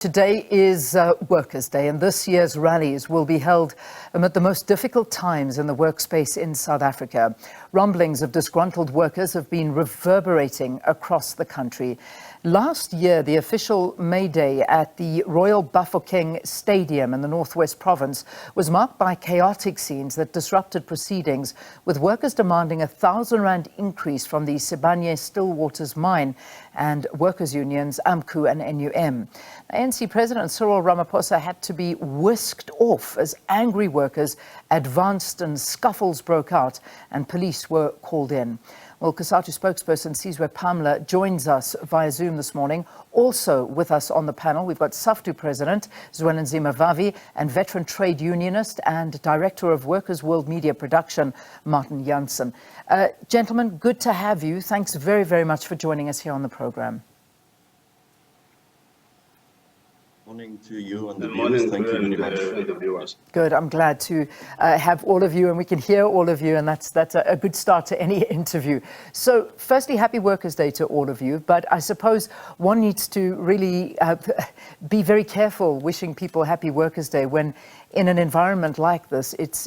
Today is Workers' Day, and this year's rallies will be held at the most difficult times in the workspace in South Africa. Rumblings of disgruntled workers have been reverberating across the country. Last year, the official May Day at the Royal Bafokeng Stadium in the Northwest Province was marked by chaotic scenes that disrupted proceedings, with workers demanding a R1,000 increase from the Sibanye Stillwater Mine and workers' unions Amcu and NUM. ANC President Cyril Ramaphosa had to be whisked off as angry workers advanced and scuffles broke out and police were called in. Well, Cosatu Spokesperson Sizwe Pamla joins us via Zoom this morning. Also with us on the panel, we've got Saftu President Zwelinzima Vavi and veteran trade unionist and Director of Workers' World Media Production, Jansen. Gentlemen, good to have you. Thanks very, very much for joining us here on the program. Morning to you and the viewers. Thank you very much for the viewers. Good. I'm glad to have all of you, and we can hear all of you, and that's a good start to any interview. So, firstly, happy Workers' Day to all of you. But I suppose one needs to really be very careful wishing people happy Workers' Day when, in an environment like this, it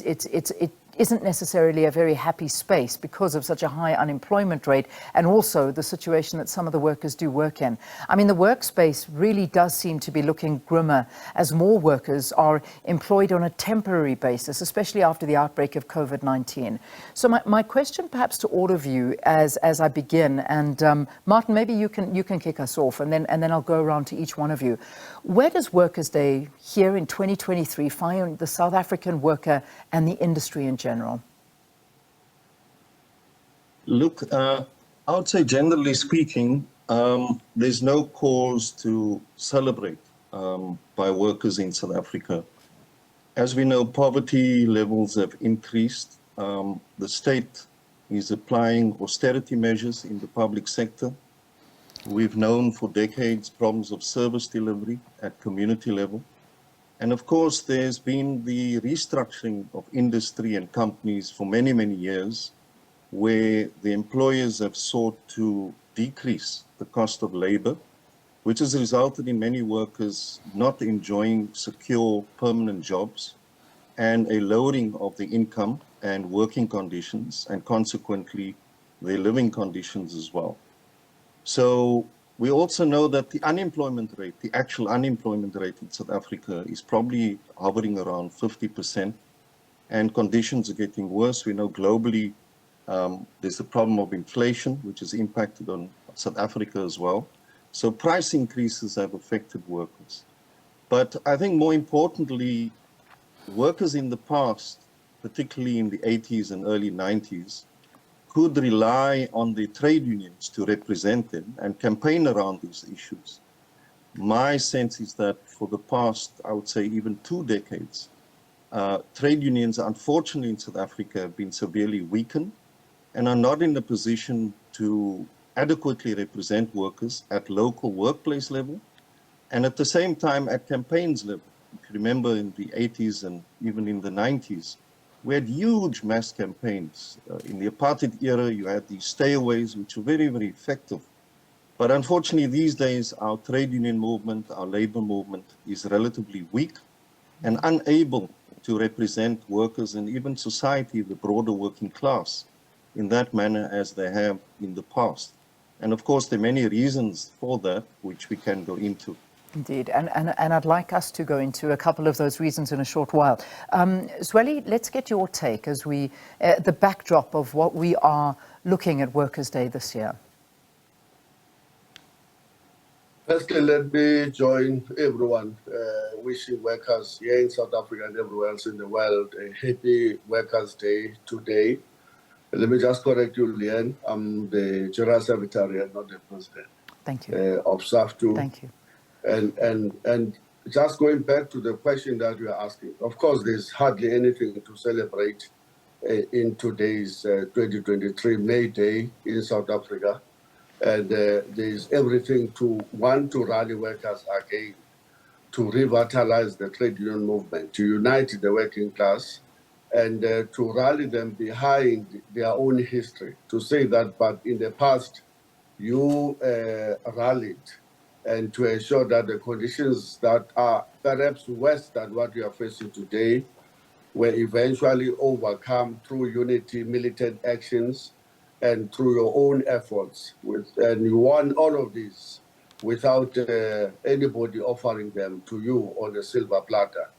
isn't necessarily a very happy space because of such a high unemployment rate, and also the situation that some of the workers do work in. I mean, the workspace really does seem to be looking grimmer as more workers are employed on a temporary basis, especially after the outbreak of COVID-19. So my question perhaps to all of you as I begin, and Martin, maybe you can kick us off, and then I'll go around to each one of you. Where does Workers' Day here in 2023 find the South African worker and the industry in general? Look, I would say generally speaking, there's no cause to celebrate by workers in South Africa. As we know, poverty levels have increased. The state is applying austerity measures in the public sector. We've known for decades problems of service delivery at community level. And of course, there's been the restructuring of industry and companies for many, many years, where the employers have sought to decrease the cost of labor, which has resulted in many workers not enjoying secure permanent jobs and a lowering of the income and working conditions, and consequently their living conditions as well. So we also know that the unemployment rate, the actual unemployment rate in South Africa is probably hovering around 50%, and conditions are getting worse. We know globally there's the problem of inflation, which has impacted on South Africa as well. So price increases have affected workers. But I think more importantly, workers in the past, particularly in the 80s and early 90s, could rely on the trade unions to represent them and campaign around these issues. My sense is that for the past, I would say even 2 decades, trade unions, unfortunately in South Africa, have been severely weakened and are not in a position to adequately represent workers at local workplace level and at the same time at campaigns level. If you remember in the 80s and even in the 90s, we had huge mass campaigns. In the apartheid era, you had these stayaways, which were very, very effective. But unfortunately, these days, our trade union movement, our labor movement is relatively weak and unable to represent workers and even society, the broader working class, in that manner as they have in the past. And of course, there are many reasons for that, which we can go into. Indeed, and I'd like us to go into a couple of those reasons in a short while. Zweli, let's get your take as the backdrop of what we are looking at Workers' Day this year. Firstly, let me join everyone wishing workers here in South Africa and everywhere else in the world a happy Workers' Day today. Let me just correct you, Leanne. I'm the General Secretary and not the President. Thank you. Of Saftu. Thank you. And just going back to the question that you are asking, of course, there's hardly anything to celebrate in today's 2023 May Day in South Africa. And there's everything to want to rally workers again, to revitalize the trade union movement, to unite the working class, and to rally them behind their own history, to say that, but in the past, you rallied and to ensure that the conditions that are perhaps worse than what we are facing today were eventually overcome through unity, militant actions, and through your own efforts. And you won all of these without anybody offering them to you on a silver platter.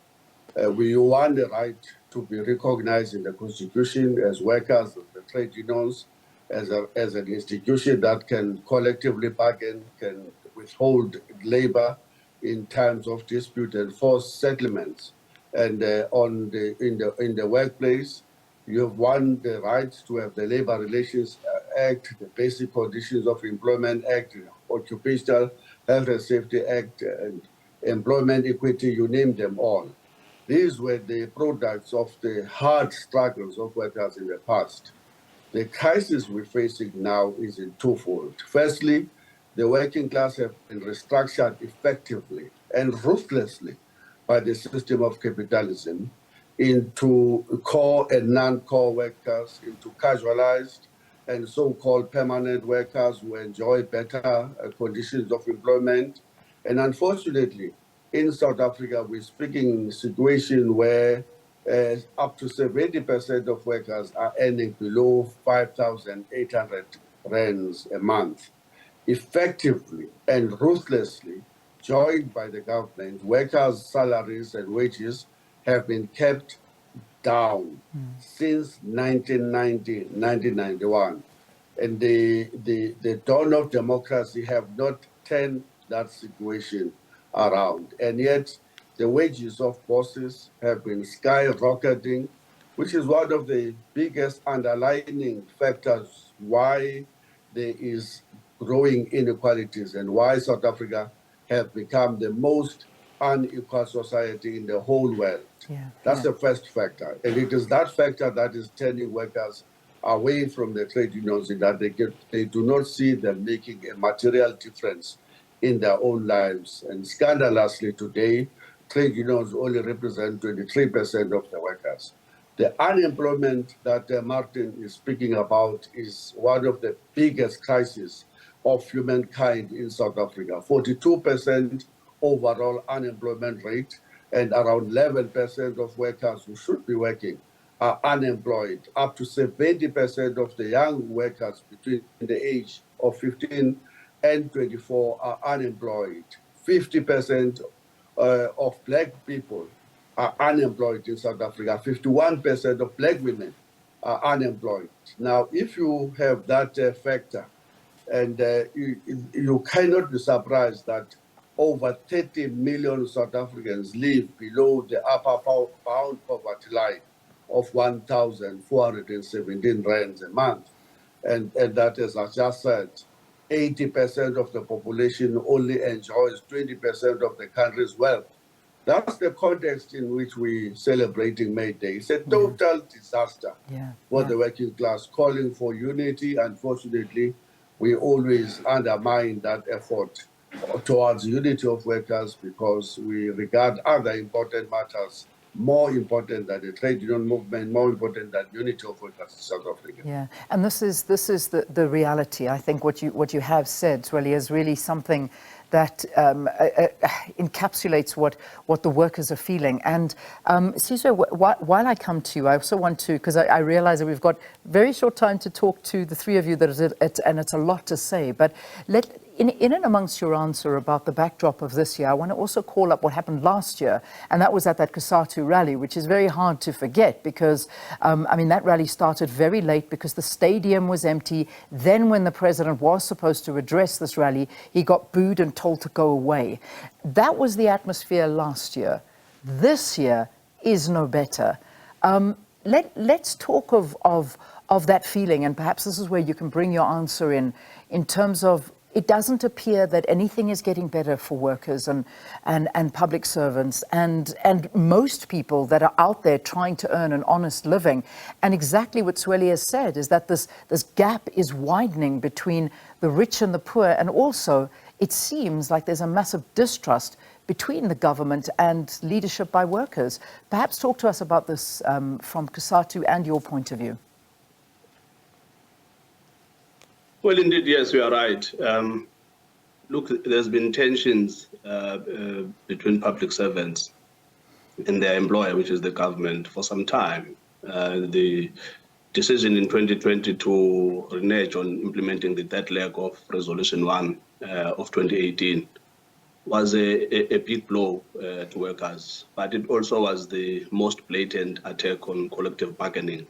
We won the right to be recognized in the Constitution as workers, the trade unions, as an institution that can collectively bargain, can withhold labor in times of dispute and force settlements. And in the workplace, you have won the right to have the Labor Relations Act, the Basic Conditions of Employment Act, Occupational Health and Safety Act, and Employment Equity, you name them all. These were the products of the hard struggles of workers in the past. The crisis we're facing now is in twofold. Firstly, the working class have been restructured effectively and ruthlessly by the system of capitalism into core and non-core workers, into casualized and so-called permanent workers who enjoy better conditions of employment. And unfortunately, in South Africa, we're speaking a situation where up to 70% of workers are earning below 5,800 rands a month. Effectively and ruthlessly joined by the government, workers' salaries and wages have been kept down since 1990, 1991. And the dawn of democracy have not turned that situation around. And yet the wages of bosses have been skyrocketing, which is one of the biggest underlying factors why there is growing inequalities and why South Africa have become the most unequal society in the whole world. That's the first factor. And it is that factor that is turning workers away from the trade unions, in that they do not see them making a material difference in their own lives. And scandalously today, trade unions only represent 23% of the workers. The unemployment that Martin is speaking about is one of the biggest crises of humankind in South Africa. 42% overall unemployment rate, and around 11% of workers who should be working are unemployed. Up to 70% of the young workers between the age of 15 and 24 are unemployed. 50% of black people are unemployed in South Africa. 51% of black women are unemployed. Now, if you have that factor, and you cannot be surprised that over 30 million South Africans live below the upper bound poverty line of 1,417 rands a month. And that, as I just said, 80% of the population only enjoys 20% of the country's wealth. That's the context in which we're celebrating May Day. It's a total disaster for the working class, calling for unity. Unfortunately, we always undermine that effort towards unity of workers because we regard other important matters more important than the trade union movement, more important than unity of workers in South Africa. Yeah, and this is the reality. I think what you have said, Zweli, is really something that encapsulates what the workers are feeling. And Sizwe, while I come to you, I also want to, because I realize that we've got very short time to talk to the three of you, and it's a lot to say, but in and amongst your answer about the backdrop of this year, I want to also call up what happened last year, and that was at that Cosatu rally, which is very hard to forget because, that rally started very late because the stadium was empty. Then when the president was supposed to address this rally, he got booed and told to go away. That was the atmosphere last year. This year is no better. Let's talk of that feeling, and perhaps this is where you can bring your answer in terms of it doesn't appear that anything is getting better for workers and public servants and most people that are out there trying to earn an honest living. And exactly what Zweli has said is that this gap is widening between the rich and the poor, and also it seems like there's a massive distrust between the government and leadership by workers. Perhaps talk to us about this from Cosatu and your point of view. Well, indeed, yes, you are right. look, there's been tensions between public servants and their employer, which is the government, for some time. The decision in 2020 to renege on implementing the third leg of Resolution 1 of 2018 was a big blow to workers, but it also was the most blatant attack on collective bargaining.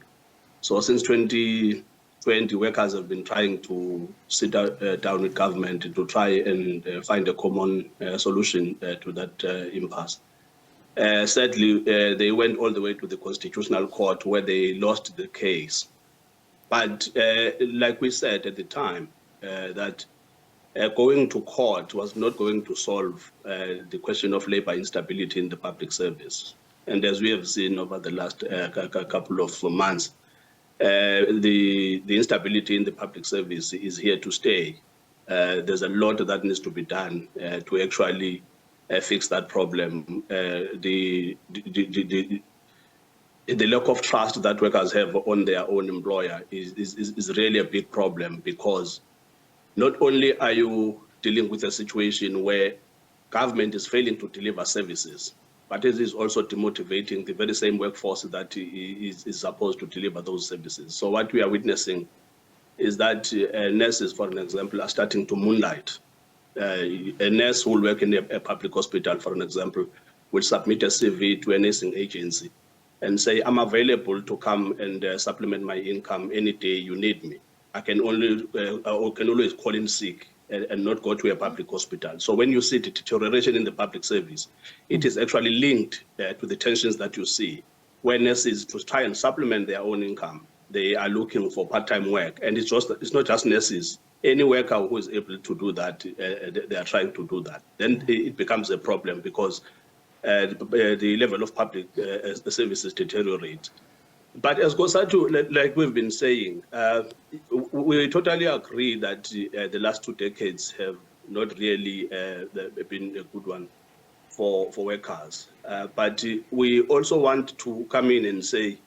So since 2020, workers have been trying to sit down with government to try and find a common solution to that impasse. Sadly, they went all the way to the Constitutional Court where they lost the case. But like we said at the time, that going to court was not going to solve the question of labor instability in the public service. And as we have seen over the last couple of months, the instability in the public service is here to stay. There's a lot that needs to be done to actually fix that problem. The lack of trust that workers have on their own employer is really a big problem, because not only are you dealing with a situation where government is failing to deliver services, but it is also demotivating the very same workforce that is supposed to deliver those services. So what we are witnessing is that nurses, for an example, are starting to moonlight. A nurse who will work in a public hospital, for an example, will submit a CV to a nursing agency and say, I'm available to come and supplement my income any day you need me. I can always call in sick and not go to a public hospital. So when you see the deterioration in the public service, it is actually linked to the tensions that you see, where nurses, to try and supplement their own income, they are looking for part-time work. And it's not just nurses. Any worker who is able to do that, they are trying to do that. Then it becomes a problem, because the level of public services deteriorate. But as Cosatu, like we've been saying, we totally agree that the last 2 decades have not really been a good one for workers. But we also want to come in and say,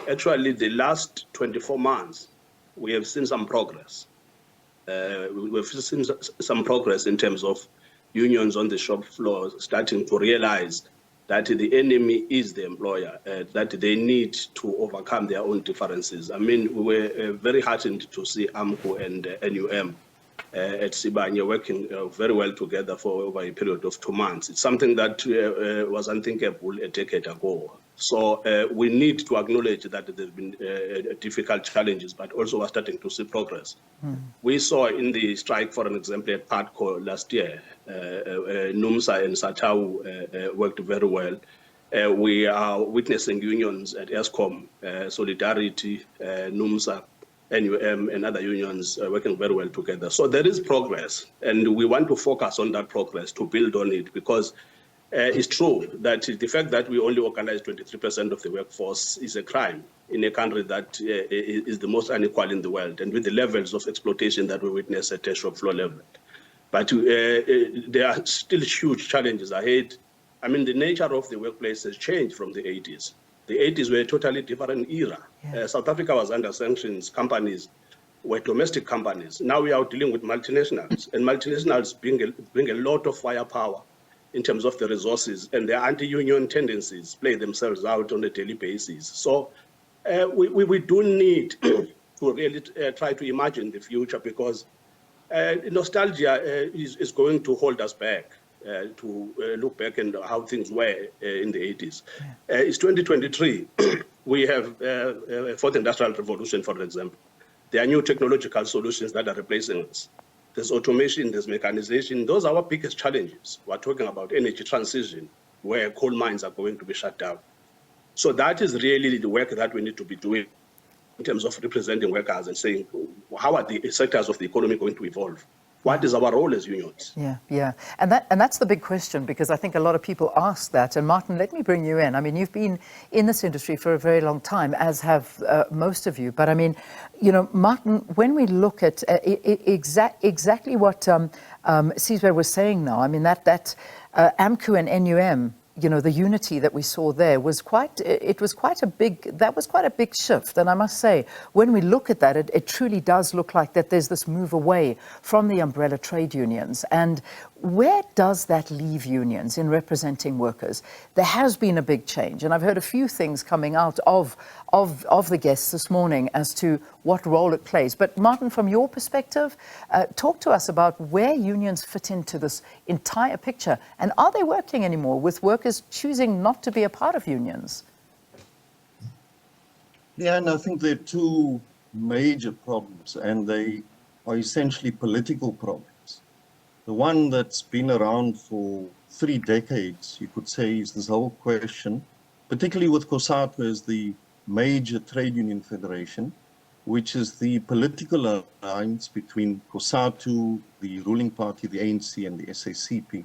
actually, the last 24 months, we have seen some progress. We've seen some progress in terms of unions on the shop floor starting to realize that the enemy is the employer, that they need to overcome their own differences. I mean, we were very heartened to see Amcu and NUM at Sibanye working very well together for over a period of 2 months. It's something that was unthinkable a decade ago. So we need to acknowledge that there have been difficult challenges, but also we're starting to see progress. We saw in the strike, for an example, at PATCO last year, NUMSA and Saftu worked very well. We are witnessing unions at ESCOM, Solidarity, NUMSA, NUM, and other unions working very well together. So there is progress, and we want to focus on that progress to build on it, because it's true that the fact that we only organize 23% of the workforce is a crime in a country that is the most unequal in the world, and with the levels of exploitation that we witness at a shop floor level. But there are still huge challenges ahead. I mean, the nature of the workplace has changed from the 80s. The 80s were a totally different era. Yeah. South Africa was under sanctions. Companies were domestic companies. Now we are dealing with multinationals, and multinationals bring a lot of firepower in terms of the resources, and their anti-union tendencies play themselves out on a daily basis. So we do need to really try to imagine the future, because nostalgia is going to hold us back to look back and how things were in the 80s. Yeah. It's 2023. We have a fourth industrial revolution, for example. There are new technological solutions that are replacing us. There's automation, there's mechanization. Those are our biggest challenges. We're talking about energy transition, where coal mines are going to be shut down. So that is really the work that we need to be doing in terms of representing workers and saying, how are the sectors of the economy going to evolve? What is our role as unions? Yeah. And that's the big question, because I think a lot of people ask that. And Martin, let me bring you in. I mean, you've been in this industry for a very long time, as have most of you. But I mean, you know, Martin, when we look at exactly what Sizwe was saying now, I mean, that Amcu and NUM, you know, the unity that we saw there was quite a big shift. And I must say, when we look at that, it truly does look like that there's this move away from the umbrella trade unions. And where does that leave unions in representing workers? There has been a big change, and I've heard a few things coming out of the guests this morning as to what role it plays. But Martin, from your perspective, talk to us about where unions fit into this entire picture, and are they working anymore with workers choosing not to be a part of unions? Yeah, and I think there are two major problems, and they are essentially political problems. The one that's been around for 3 decades, you could say, is this whole question, particularly with Cosatu as the major trade union federation, which is the political alliance between Cosatu, the ruling party, the ANC, and the SACP.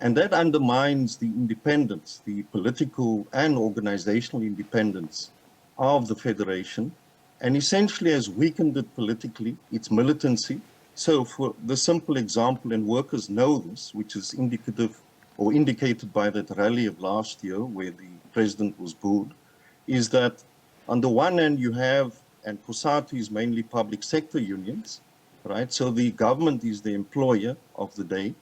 And that undermines the independence, the political and organizational independence of the federation, and essentially has weakened it politically, its militancy. So for the simple example, and workers know this, which is indicative or indicated by that rally of last year where the president was booed, is that on the one hand you have, and Cosatu is mainly public sector unions, right? So the government is the employer of the day.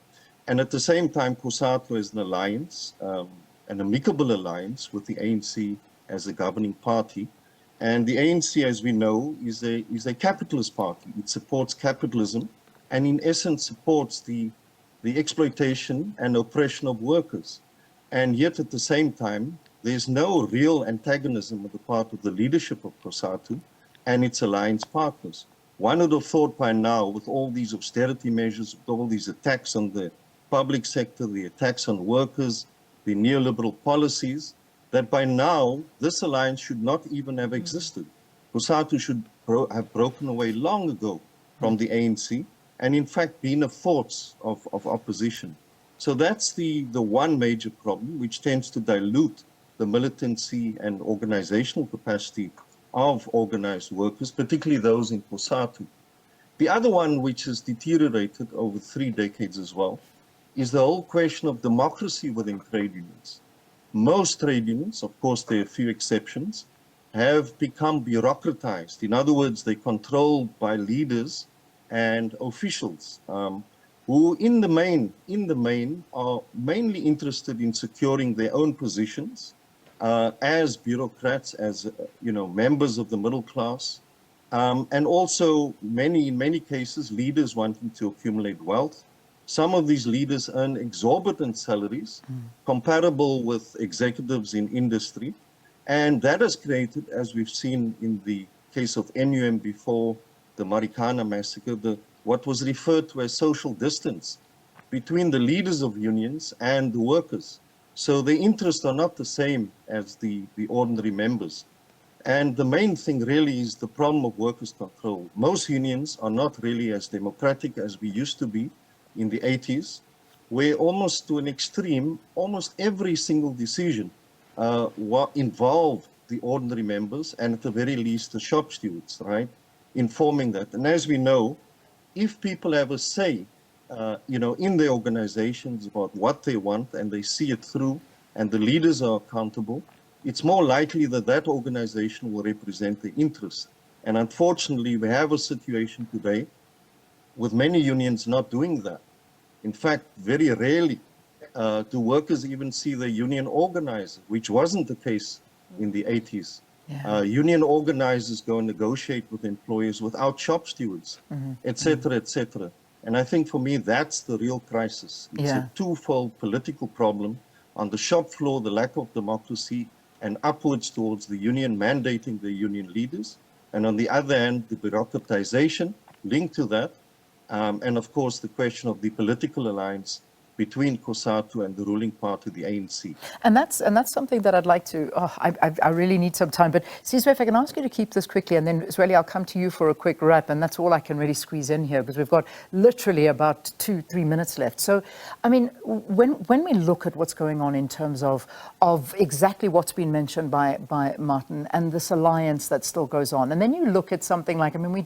And at the same time, Cosatu is an alliance, an amicable alliance with the ANC as a governing party. And the ANC, as we know, is a capitalist party. It supports capitalism and in essence supports the exploitation and oppression of workers. And yet at the same time, there's no real antagonism on the part of the leadership of Cosatu and its alliance partners. One would have thought by now, with all these austerity measures, with all these attacks on the public sector, the attacks on workers, the neoliberal policies, that by now this alliance should not even have existed. Cosatu should have broken away long ago from the ANC and in fact been a force of opposition. So that's the one major problem, which tends to dilute the militancy and organizational capacity of organized workers, particularly those in Cosatu. The other one, which has deteriorated over 3 decades as well, is the whole question of democracy within trade unions. Most trade unions, of course there are a few exceptions, have become bureaucratized. In other words, they're controlled by leaders and officials who in the main are mainly interested in securing their own positions as bureaucrats, as members of the middle class, and also in many cases leaders wanting to accumulate wealth. Some of these leaders earn exorbitant salaries, comparable with executives in industry. And that has created, as we've seen in the case of NUM before the Marikana massacre, what was referred to as social distance between the leaders of unions and the workers. So their interests are not the same as the ordinary members. And the main thing really is the problem of workers' control. Most unions are not really as democratic as we used to be in the 80s, where almost to an extreme, almost every single decision involved the ordinary members and at the very least the shop stewards, right, informing that. And as we know, if people have a say, in their organizations about what they want and they see it through and the leaders are accountable, it's more likely that that organization will represent the interests. And unfortunately, we have a situation today with many unions not doing that. In fact, very rarely do workers even see the union organizer, which wasn't the case in the 80s. Yeah. Union organizers go and negotiate with employers without shop stewards, et cetera, et cetera. And I think for me, that's the real crisis. It's a twofold political problem. On the shop floor, the lack of democracy, and upwards towards the union mandating the union leaders. And on the other hand, the bureaucratization linked to that. And of course, the question of the political alliance between Cosatu and the ruling party, the ANC. And that's something that I'd like to, I really need some time. But Sizwe, if I can ask you to keep this quickly, and then Zweli, I'll come to you for a quick wrap, and that's all I can really squeeze in here, because we've got literally about 2-3 minutes left. So, I mean, when we look at what's going on in terms of exactly what's been mentioned by Martin and this alliance that still goes on, and then you look at something like, I mean, we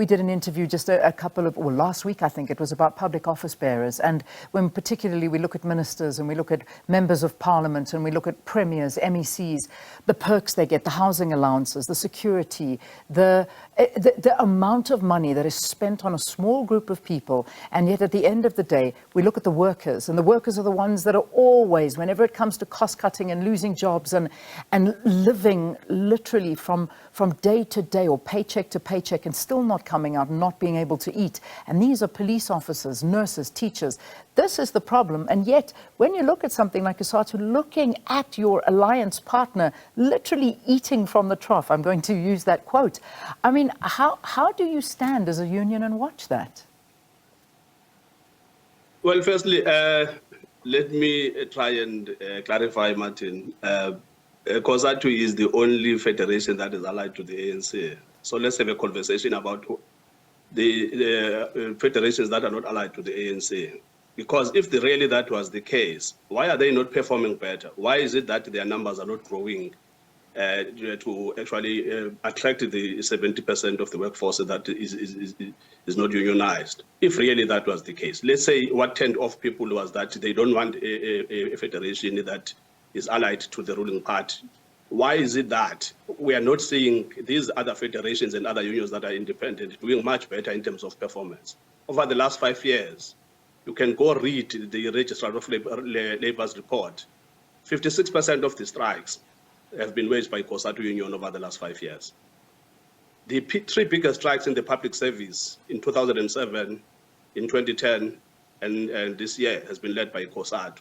did an interview just a couple of, or last week, I think it was, about public office bearers, and when particularly we look at ministers and we look at members of parliament and we look at premiers, MECs, the perks they get, the housing allowances, the security, the amount of money that is spent on a small group of people, and yet at the end of the day, we look at the workers, and the workers are the ones that are always, whenever it comes to cost cutting and losing jobs and living literally from day to day or paycheck to paycheck and still not coming out and not being able to eat. And these are police officers, nurses, teachers. This is the problem. And yet, when you look at something like Cosatu, looking at your alliance partner literally eating from the trough, I'm going to use that quote. I mean, how do you stand as a union and watch that? Well, firstly, let me try and clarify, Martin. Cosatu is the only federation that is allied to the ANC. So let's have a conversation about the federations that are not allied to the ANC. Because if really that was the case, why are they not performing better? Why is it that their numbers are not growing to actually attract the 70% of the workforce that is not unionized? If really that was the case, let's say what turned off people was that they don't want a federation that is allied to the ruling party. Why is it that we are not seeing these other federations and other unions that are independent doing much better in terms of performance? Over the last 5 years, you can go read the Registrar of Labour's report. 56% of the strikes have been waged by Cosatu Union over the last 5 years. The three biggest strikes in the public service in 2007, in 2010, and this year has been led by Cosatu.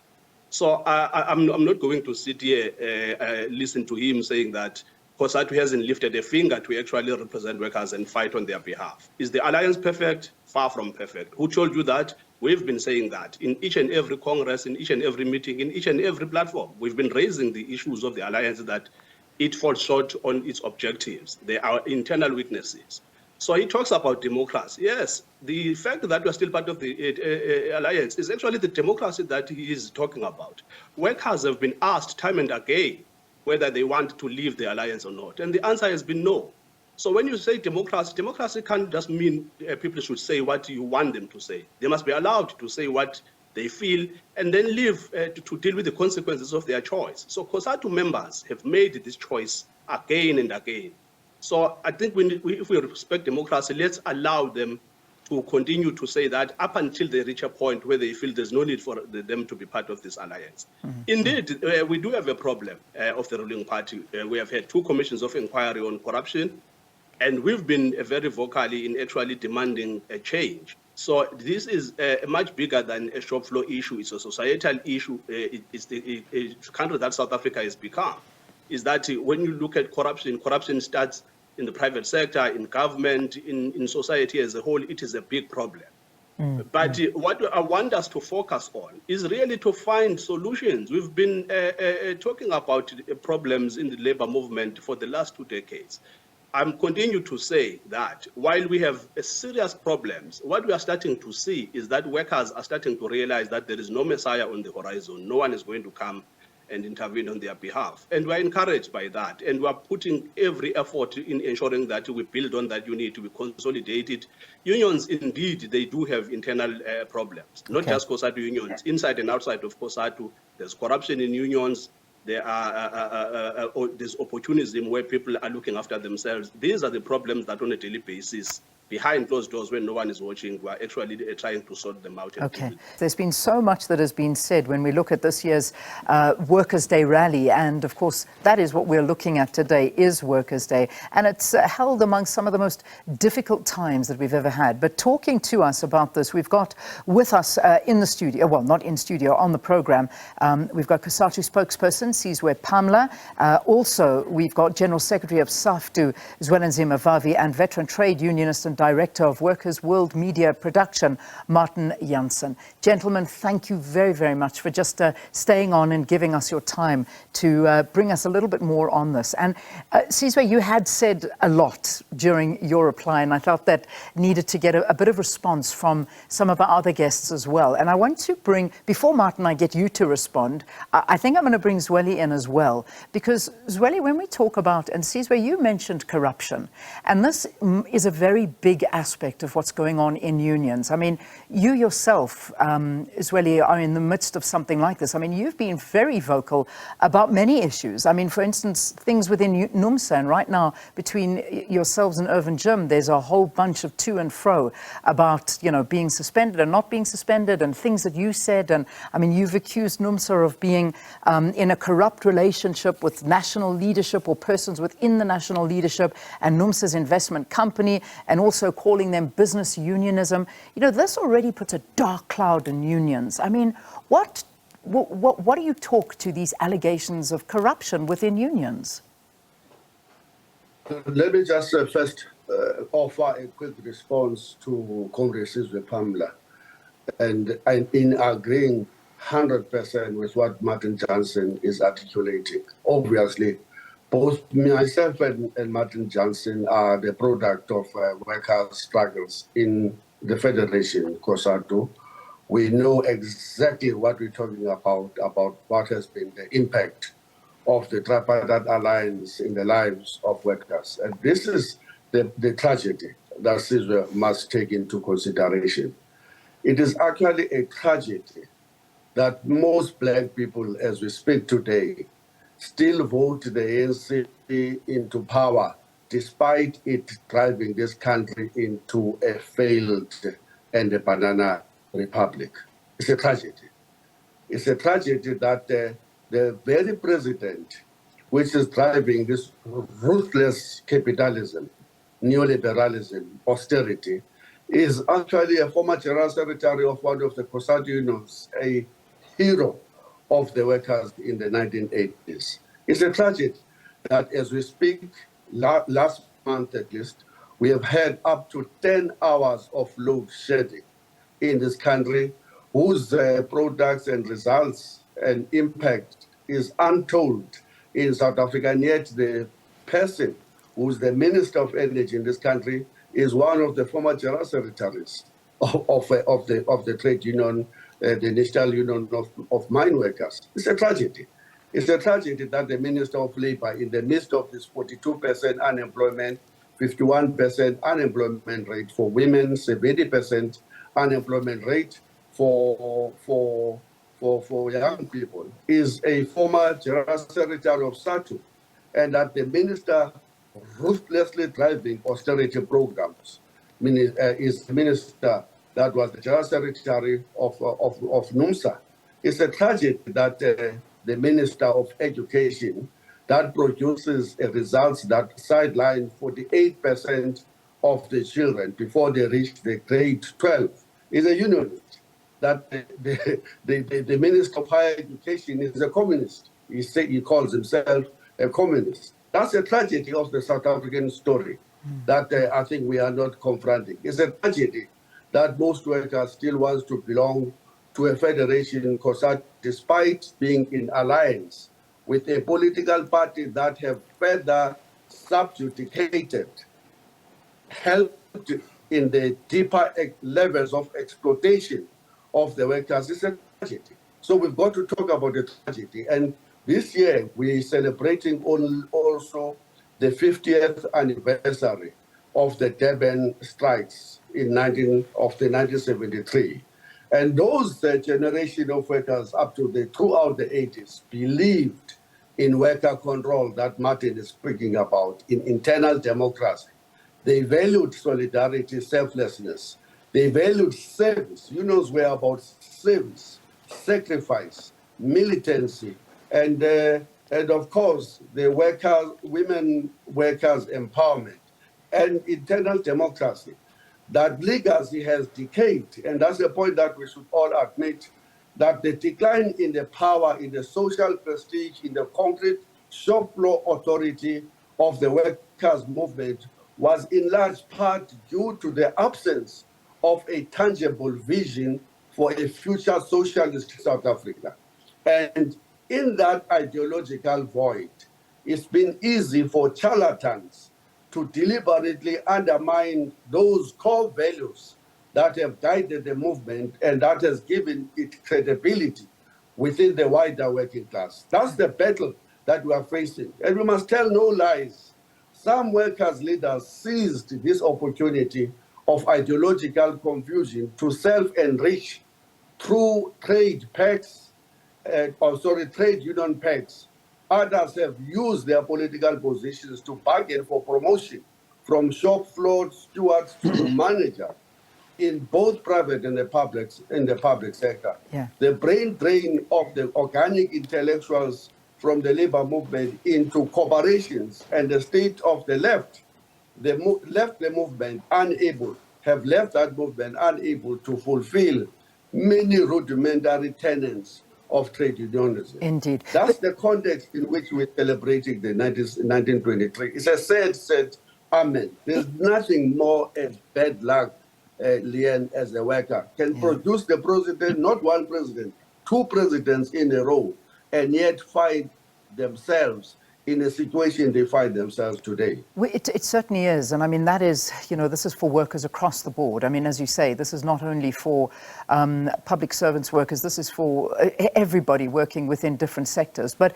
So I'm not going to sit here, listen to him saying that Cosatu hasn't lifted a finger to actually represent workers and fight on their behalf. Is the alliance perfect? Far from perfect. Who told you that? We've been saying that in each and every Congress, in each and every meeting, in each and every platform. We've been raising the issues of the alliance that it falls short on its objectives. There are internal weaknesses. So he talks about democracy. Yes, the fact that we're still part of the alliance is actually the democracy that he is talking about. Workers have been asked time and again whether they want to leave the alliance or not, and the answer has been no. So when you say democracy, democracy can't just mean people should say what you want them to say. They must be allowed to say what they feel and then live to deal with the consequences of their choice. So Cosatu members have made this choice again and again. So I think if we respect democracy, let's allow them to continue to say that up until they reach a point where they feel there's no need for them to be part of this alliance. Mm-hmm. Indeed, we do have a problem of the ruling party. We have had 2 commissions of inquiry on corruption, and we've been very vocally in actually demanding a change. So this is much bigger than a shop floor issue. It's a societal issue. It's the country that South Africa has become. Is that when you look at corruption, corruption starts in the private sector, in government, in society as a whole. It is a big problem. But what I want us to focus on is really to find solutions. We've been talking about problems in the labor movement for the last 2 decades. I'm continuing to say that while we have serious problems, what we are starting to see is that workers are starting to realize that there is no messiah on the horizon. No one is going to come and intervene on their behalf. And we're encouraged by that. And we're putting every effort in ensuring that we build on that unit, we consolidate it. Unions, indeed, they do have internal problems, not just Cosatu unions. Inside and outside of Cosatu, there's corruption in unions. There's opportunism where people are looking after themselves. These are the problems that on a daily basis, behind closed doors when no one is watching, we're actually trying to sort them out. Okay. There's been so much that has been said when we look at this year's Workers' Day rally. And of course, that is what we're looking at today, is Workers' Day. And it's held among some of the most difficult times that we've ever had. But talking to us about this, we've got with us in the studio, well, not in studio, on the program, we've got Cosatu Spokesperson Sizwe Pamla. Also, we've got General Secretary of Saftu, Zwelinzima Vavi, and veteran trade unionist and Director of Workers' World Media Production, Martin Jansen. Gentlemen, thank you very, very much for just staying on and giving us your time to bring us a little bit more on this. And Sizwe, you had said a lot during your reply, and I felt that needed to get a bit of response from some of our other guests as well. And I want to bring, before Martin, I get you to respond, I think I'm going to bring Zweli in as well, because Zweli, when we talk about, and Sizwe, you mentioned corruption, and this is a very big aspect of what's going on in unions. I mean, you yourself, Zweli, are in the midst of something like this. I mean, you've been very vocal about many issues. I mean, for instance, things within NUMSA, and right now between yourselves and Irvin Jim, there's a whole bunch of to and fro about, you know, being suspended and not being suspended, and things that you said. And I mean, you've accused NUMSA of being in a corrupt relationship with national leadership or persons within the national leadership and NUMSA's investment company, and also calling them business unionism. You know, this already puts a dark cloud in unions. I mean, what do you talk to these allegations of corruption within unions? Let me just first offer a quick response to Comrade Sizwe Pamla, and in agreeing 100% with what Martin Jansen is articulating. Obviously, both myself and Martin Jansen are the product of workers' struggles in the Federation, Cosatu. We know exactly what we're talking about what has been the impact of the tripartite alliance in the lives of workers. And this is the tragedy that Sizwe must take into consideration. It is actually a tragedy that most black people, as we speak today, still vote the ANC into power, despite it driving this country into a failed and a banana republic. It's a tragedy. It's a tragedy that the very president, which is driving this ruthless capitalism, neoliberalism, austerity, is actually a former general secretary of one of the Cosatu unions, a hero of the workers in the 1980s. It's a tragedy that as we speak, last month at least, we have had up to 10 hours of load shedding in this country, whose products and results and impact is untold in South Africa, and yet the person who's the Minister of Energy in this country is one of the former general secretaries of the trade union, the National Union of Mine Workers. It's a tragedy. It's a tragedy that the Minister of Labour, in the midst of this 42% unemployment, 51% unemployment rate for women, 70% unemployment rate for young people, is a former general secretary of Saftu, and that the minister ruthlessly driving austerity programs is the minister that was the general secretary of NUMSA. It's a tragedy that the Minister of Education that produces results that sideline 48% of the children before they reach the grade 12 is a unionist. That the Minister of Higher Education is a communist. He calls himself a communist. That's a tragedy of the South African story that I think we are not confronting. It's a tragedy that most workers still want to belong to a federation, despite being in alliance with a political party that have further subjugated, helped in the deeper levels of exploitation of the workers. It's a tragedy. So we've got to talk about the tragedy. And this year, we're celebrating also the 50th anniversary of the Durban strikes in 1973. And those generation of workers up to throughout the 80s believed in worker control that Martin is speaking about, in internal democracy. They valued solidarity, selflessness. They valued service. Unions were about service, sacrifice, militancy, and of course, the women workers' empowerment and internal democracy. That legacy has decayed, and that's the point that we should all admit, that the decline in the power, in the social prestige, in the concrete shop floor authority of the workers' movement was in large part due to the absence of a tangible vision for a future socialist South Africa. And in that ideological void, it's been easy for charlatans to deliberately undermine those core values that have guided the movement and that has given it credibility within the wider working class. That's the battle that we are facing. And we must tell no lies. some workers' leaders seized this opportunity of ideological confusion to self-enrich through trade pacts, trade union pacts. Others have used their political positions to bargain for promotion from shop floor stewards to manager in both private and the public sector. Yeah. The brain drain of the organic intellectuals from the labor movement into corporations and the state of the left, left the movement unable, have left that movement unable to fulfill many rudimentary tenets of trade unionism. Indeed. That's the context in which we're celebrating the 1923. It's a sad amen. There's nothing more as bad luck, Leanne, as a worker can produce the president, not one president, two presidents in a row, and yet find themselves in a situation they find themselves today. It certainly is. And I mean, that is, this is for workers across the board. I mean, as you say, this is not only for public servants workers, this is for everybody working within different sectors. But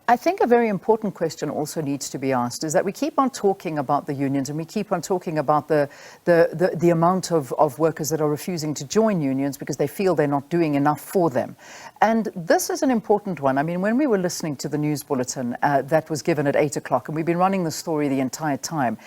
I think a very important question also needs to be asked is that we keep on talking about the unions and we keep on talking about the amount of workers that are refusing to join unions because they feel they're not doing enough for them. And this is an important one. I mean, when we were listening to the news bulletin that was given at 8 o'clock, and we've been running the story the entire time,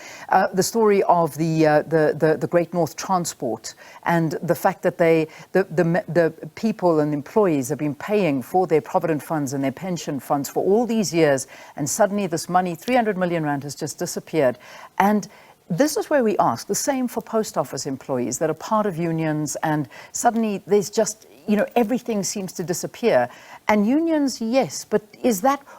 the story of the Great North Transport and the fact that the people and employees have been paying for their provident funds and their pension funds for all these years, and suddenly this money, 300 million rand, has just disappeared. And this is where we ask the same for post office employees that are part of unions, and suddenly there's just, everything seems to disappear. And unions, yes, but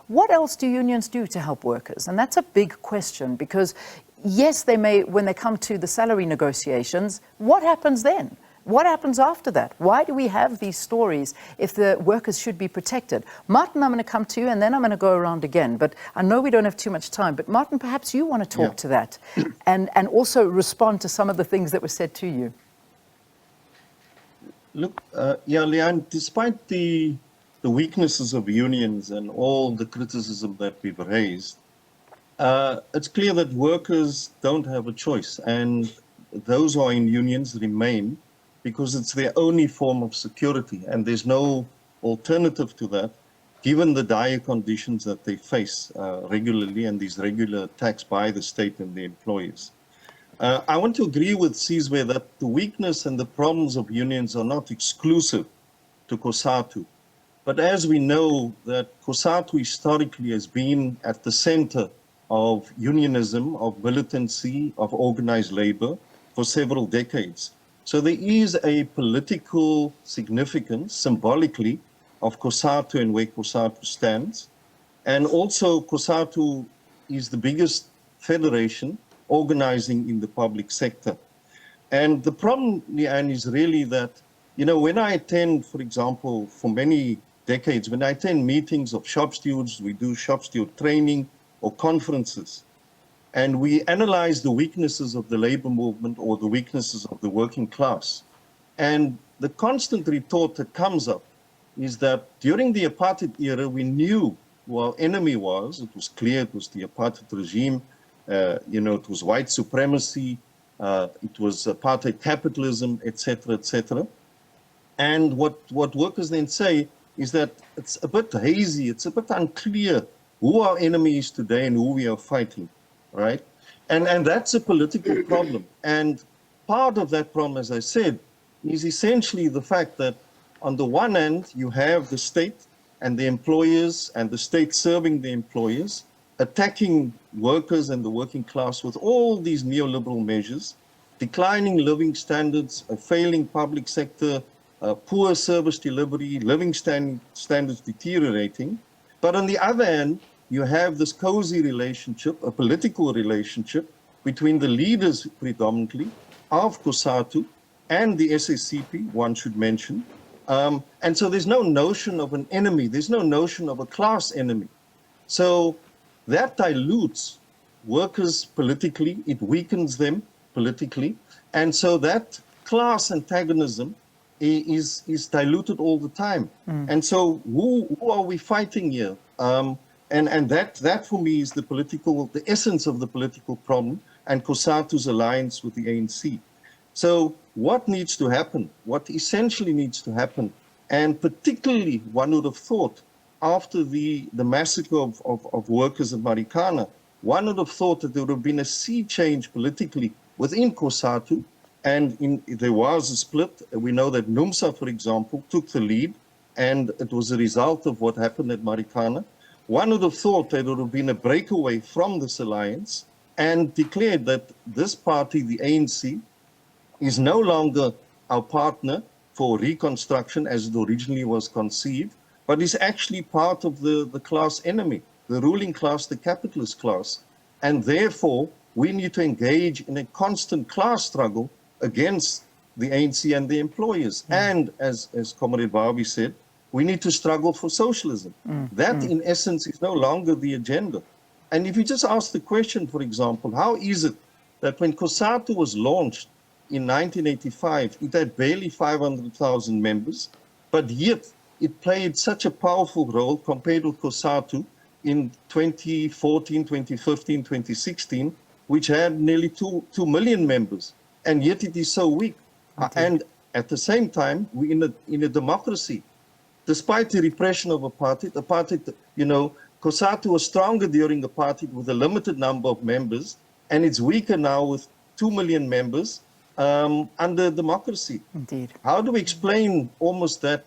what else do unions do to help workers? And that's a big question, because yes, they may, when they come to the salary negotiations, what happens then? What happens after that? Why do we have these stories if the workers should be protected? Martin, I'm going to come to you, and then I'm going to go around again. But I know we don't have too much time. But Martin, perhaps you want to talk to that and also respond to some of the things that were said to you. Look, Leanne, despite the weaknesses of unions and all the criticism that we've raised, it's clear that workers don't have a choice. And those who are in unions remain, because it's their only form of security, and there's no alternative to that, given the dire conditions that they face regularly and these regular attacks by the state and the employers. I want to agree with Sizwe that the weakness and the problems of unions are not exclusive to Cosatu. But as we know that Cosatu historically has been at the center of unionism, of militancy, of organized labor for several decades. So there is a political significance, symbolically, of Cosatu and where Cosatu stands. And also Cosatu is the biggest federation organizing in the public sector. And the problem, Leanne, is really that, when I attend, for example, for many decades, when I attend meetings of shop stewards, we do shop steward training or conferences, and we analyze the weaknesses of the labor movement or the weaknesses of the working class. And the constant retort that comes up is that during the apartheid era, we knew who our enemy was. It was clear it was the apartheid regime. It was white supremacy. It was apartheid capitalism, etc., etc. And what workers then say is that it's a bit hazy, it's a bit unclear who our enemy is today and who we are fighting. Right? And that's a political problem. And part of that problem, as I said, is essentially the fact that on the one hand, you have the state and the employers and the state serving the employers, attacking workers and the working class with all these neoliberal measures, declining living standards, a failing public sector, poor service delivery, living standards deteriorating. But on the other hand, you have this cozy relationship, a political relationship between the leaders predominantly of Cosatu and the SACP, one should mention. And so there's no notion of an enemy. There's no notion of a class enemy. So that dilutes workers politically. It weakens them politically. And so that class antagonism is diluted all the time. And so who are we fighting here? And that for me is the essence of the political problem, and Cosatu's alliance with the ANC. So what needs to happen, what essentially needs to happen, and particularly one would have thought after the massacre of workers at Marikana, one would have thought that there would have been a sea change politically within Cosatu, and there was a split. We know that NUMSA, for example, took the lead, and it was a result of what happened at Marikana. One would have thought there would have been a breakaway from this alliance and declared that this party, the ANC, is no longer our partner for reconstruction as it originally was conceived, but is actually part of the class enemy, the ruling class, the capitalist class. And therefore, we need to engage in a constant class struggle against the ANC and the employers. And as Comrade Vavi said, we need to struggle for socialism. That, in essence, is no longer the agenda. And if you just ask the question, for example, how is it that when Cosatu was launched in 1985, it had barely 500,000 members, but yet it played such a powerful role compared with Cosatu in 2014, 2015, 2016, which had nearly 2 million members, and yet it is so weak. And at the same time, we're in a democracy. Despite the repression of apartheid, you know, Cosatu was stronger during apartheid with a limited number of members, and it's weaker now with 2 million members under democracy. Indeed. How do we explain almost that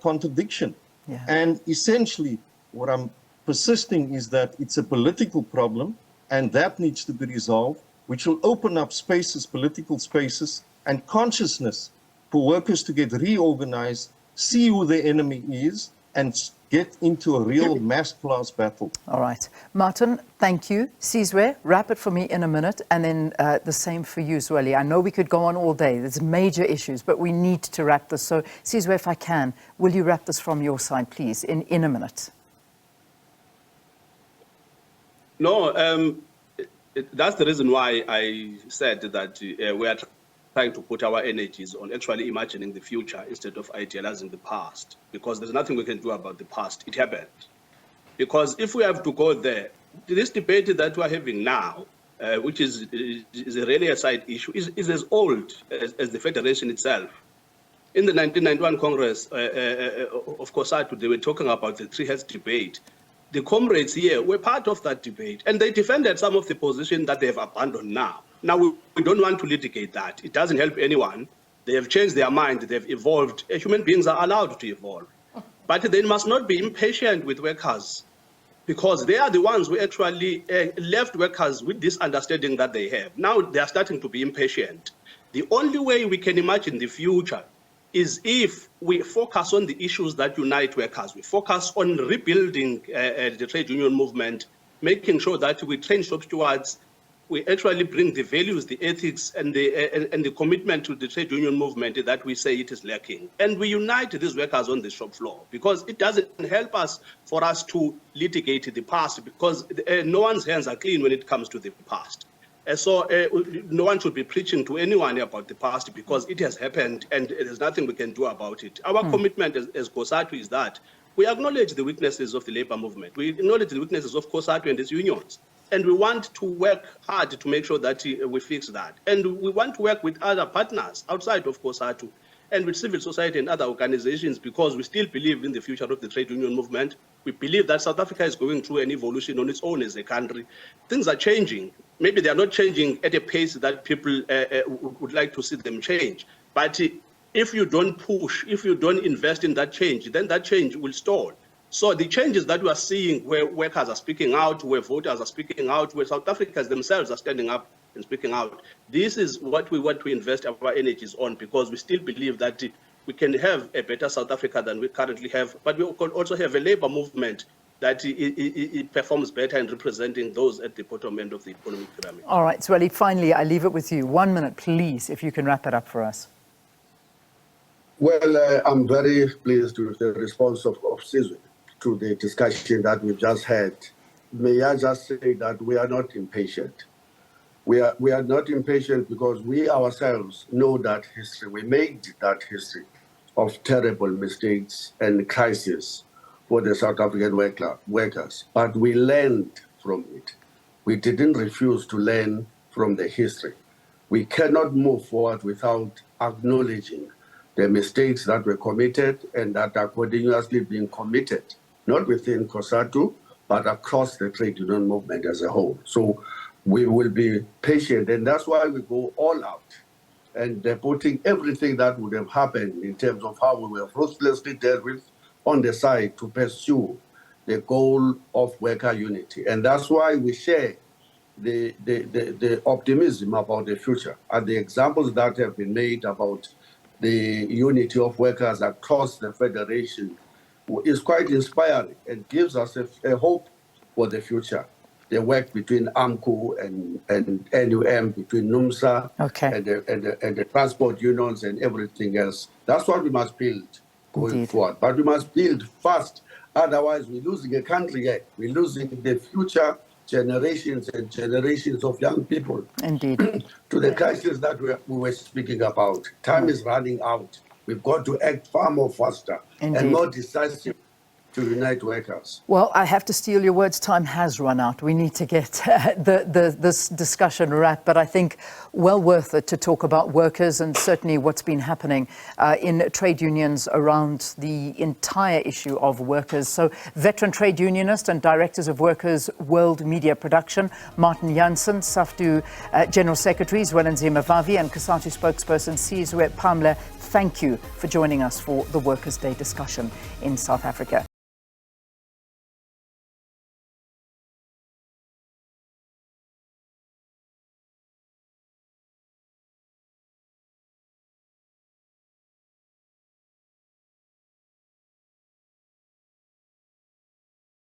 contradiction? Yeah. And essentially, what I'm persisting is that it's a political problem, and that needs to be resolved, which will open up spaces, political spaces, and consciousness for workers to get reorganized, see who their enemy is, and get into a real mass class battle. All right. Martin, thank you. Sizwe, wrap it for me in a minute, and then the same for you, Zweli. I know we could go on all day. There's major issues, but we need to wrap this. So, Sizwe, if I can, will you wrap this from your side, please, in a minute? No, that's the reason why I said that we are trying to put our energies on actually imagining the future instead of idealizing the past, because there's nothing we can do about the past. It happened. Because if we have to go there, this debate that we're having now, which is a really a side issue, is as old as the Federation itself. In the 1991 Congress of Cosatu, they were talking about the three heads debate. The comrades here were part of that debate, and they defended some of the position that they have abandoned now. Now, we don't want to litigate that. It doesn't help anyone. They have changed their mind. They've evolved. Human beings are allowed to evolve. But they must not be impatient with workers, because they are the ones who actually left workers with this understanding that they have. Now they are starting to be impatient. The only way we can imagine the future is if we focus on the issues that unite workers. We focus on rebuilding the trade union movement, making sure that we train shop stewards, we actually bring the values, the ethics, and the commitment to the trade union movement that we say it is lacking. And we unite these workers on the shop floor, because it doesn't help us for us to litigate the past, because no one's hands are clean when it comes to the past. So no one should be preaching to anyone about the past, because it has happened and there's nothing we can do about it. Our commitment as Cosatu is that we acknowledge the weaknesses of the labor movement. We acknowledge the weaknesses of Cosatu and its unions. And we want to work hard to make sure that we fix that. And we want to work with other partners outside of Cosatu and with civil society and other organizations, because we still believe in the future of the trade union movement. We believe that South Africa is going through an evolution on its own as a country. Things are changing. Maybe they are not changing at a pace that people would like to see them change. But if you don't push, if you don't invest in that change, then that change will stall. So the changes that we are seeing, where workers are speaking out, where voters are speaking out, where South Africans themselves are standing up and speaking out, this is what we want to invest our energies on, because we still believe that we can have a better South Africa than we currently have, but we can also have a labor movement that it performs better in representing those at the bottom end of the economic pyramid. All right, Zweli, finally, I leave it with you. 1 minute, please, if you can wrap it up for us. Well, I'm very pleased with the response of Sizwe to the discussion that we've just had. May I just say that we are not impatient. We are not impatient because we ourselves know that history. We made that history of terrible mistakes and crises for the South African workers, but we learned from it. We didn't refuse to learn from the history. We cannot move forward without acknowledging the mistakes that were committed and that are continuously being committed, not within Cosatu, but across the trade union movement as a whole. So we will be patient, and that's why we go all out and putting everything that would have happened in terms of how we were ruthlessly dealt with on the side to pursue the goal of worker unity. And that's why we share the optimism about the future. And the examples that have been made about the unity of workers across the federation is quite inspiring and gives us a hope for the future. The work between Amcu and NUM, between NUMSA and the transport unions and everything else. That's what we must build going forward. But we must build fast. Otherwise, we're losing a country here. We're losing the future generations and generations of young people. Indeed. To the crisis that we were speaking about. Time is running out. We've got to act far more faster and more decisive to unite workers. Well, I have to steal your words. Time has run out. We need to get this discussion wrapped, but I think well worth it to talk about workers and certainly what's been happening in trade unions around the entire issue of workers. So, veteran trade unionist and directors of Workers World Media Production, Martin Jansen, Saftu General Secretary Zwelinzima Vavi, and Cosatu Spokesperson Sizwe Pamla, thank you for joining us for the Workers' Day discussion in South Africa.